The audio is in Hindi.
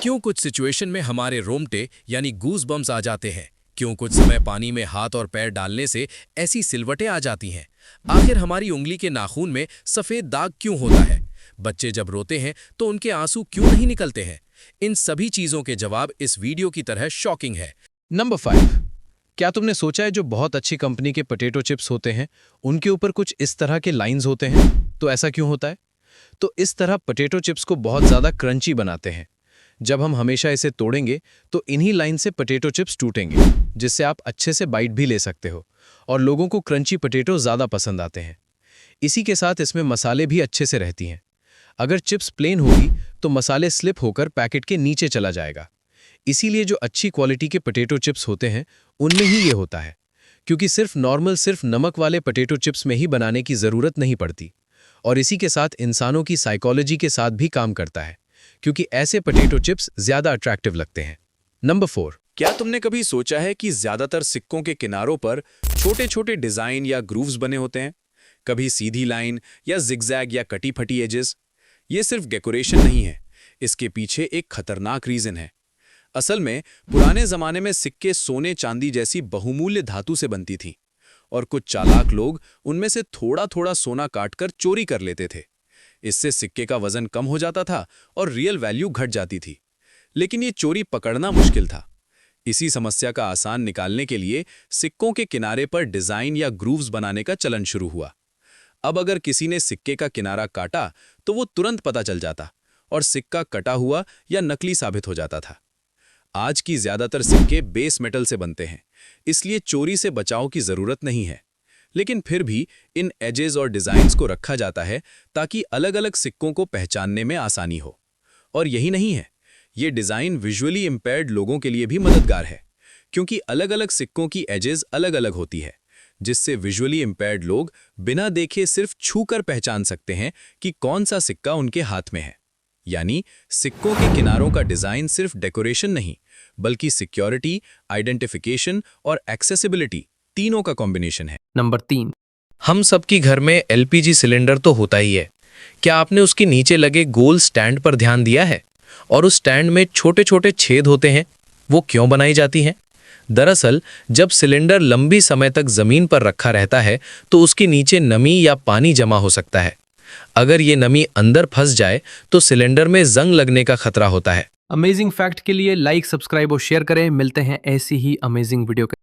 क्यों कुछ सिचुएशन में हमारे रोंगटे यानी गूज बम्स आ जाते हैं? क्यों कुछ समय पानी में हाथ और पैर डालने से ऐसी सिलवटें आ जाती हैं? आखिर हमारी उंगली के नाखून में सफेद दाग क्यों होता है? बच्चे जब रोते हैं तो उनके आंसू क्यों नहीं निकलते हैं? इन सभी चीजों के जवाब इस वीडियो की तरह शॉकिंग है। नंबर 5। क्या तुमने सोचा है जो बहुत अच्छी कंपनी के पोटैटो चिप्स होते हैं उनके ऊपर कुछ इस तरह के लाइंस होते हैं? तो ऐसा क्यों होता है? तो इस तरह पोटैटो चिप्स को बहुत ज़्यादा क्रंची बनाते हैं। जब हम हमेशा इसे तोड़ेंगे तो इन्हीं लाइन से पोटैटो चिप्स टूटेंगे, जिससे आप अच्छे से बाइट भी ले सकते हो और लोगों को क्रंची पोटैटो ज़्यादा पसंद आते हैं। इसी के साथ इसमें मसाले भी अच्छे से रहती हैं। अगर चिप्स प्लेन होगी तो मसाले स्लिप होकर पैकेट के नीचे चला जाएगा। इसीलिए जो अच्छी क्वालिटी के पोटैटो चिप्स होते हैं उनमें ही ये होता है, क्योंकि सिर्फ नमक वाले पोटैटो चिप्स में ही बनाने की ज़रूरत नहीं पड़ती। और इसी के साथ इंसानों की साइकोलॉजी के साथ भी काम करता है, क्योंकि ऐसे पोटैटो चिप्स ज़्यादा अट्रैक्टिव लगते हैं। नंबर 4। क्या तुमने कभी सोचा है कि ज्यादातर सिक्कों के किनारों पर छोटे छोटे डिजाइन या ग्रूव्स बने होते हैं? कभी सीधी लाइन या जिगजैग या कटी फटी एजेस। ये सिर्फ डेकोरेशन नहीं है, इसके पीछे एक खतरनाक रीजन है। असल में पुराने जमाने में सिक्के सोने चांदी जैसी बहुमूल्य धातु से बनती थीं, और कुछ चालाक लोग उनमें से थोड़ा थोड़ा सोना काटकर चोरी कर लेते थे। इससे सिक्के का वजन कम हो जाता था और रियल वैल्यू घट जाती थी। लेकिन ये चोरी पकड़ना मुश्किल था। इसी समस्या का आसान निकालने के लिए सिक्कों के किनारे पर डिजाइन या ग्रूव्स बनाने का चलन शुरू हुआ। अब अगर किसी ने सिक्के का किनारा काटा तो वो तुरंत पता चल जाता और सिक्का कटा हुआ या नकली साबित हो जाता था। आज की ज्यादातर सिक्के बेस मेटल से बनते हैं, इसलिए चोरी से बचाव की जरूरत नहीं है। लेकिन फिर भी इन एजेस और डिजाइन्स को रखा जाता है ताकि अलग अलग सिक्कों को पहचानने में आसानी हो। और यही नहीं है, ये डिजाइन विजुअली इंपेयर्ड लोगों के लिए भी मददगार है, क्योंकि अलग अलग सिक्कों की एजेस अलग अलग होती है, जिससे विजुअली इंपेयर्ड लोग बिना देखे सिर्फ छूकर पहचान सकते हैं कि कौन सा सिक्का उनके हाथ में है। यानी सिक्कों के किनारों का डिजाइन सिर्फ डेकोरेशन नहीं, बल्कि सिक्योरिटी, आइडेंटिफिकेशन और एक्सेसिबिलिटी तीनों का कॉम्बिनेशन है। नंबर 3। हम सबकी घर में एलपीजी सिलेंडर तो होता ही है। क्या आपने उसके नीचे लगे गोल स्टैंड पर ध्यान दिया है? और उस स्टैंड में छोटे छोटे छेद होते हैं, वो क्यों बनाई जाती हैं? दरअसल जब सिलेंडर लंबी समय तक जमीन पर रखा रहता है तो उसके नीचे नमी या पानी जमा हो सकता है। अगर ये नमी अंदर फंस जाए तो सिलेंडर में जंग लगने का खतरा होता है। अमेजिंग फैक्ट के लिए लाइक, सब्सक्राइब और शेयर करें। मिलते हैं ऐसी ही अमेजिंग वीडियो के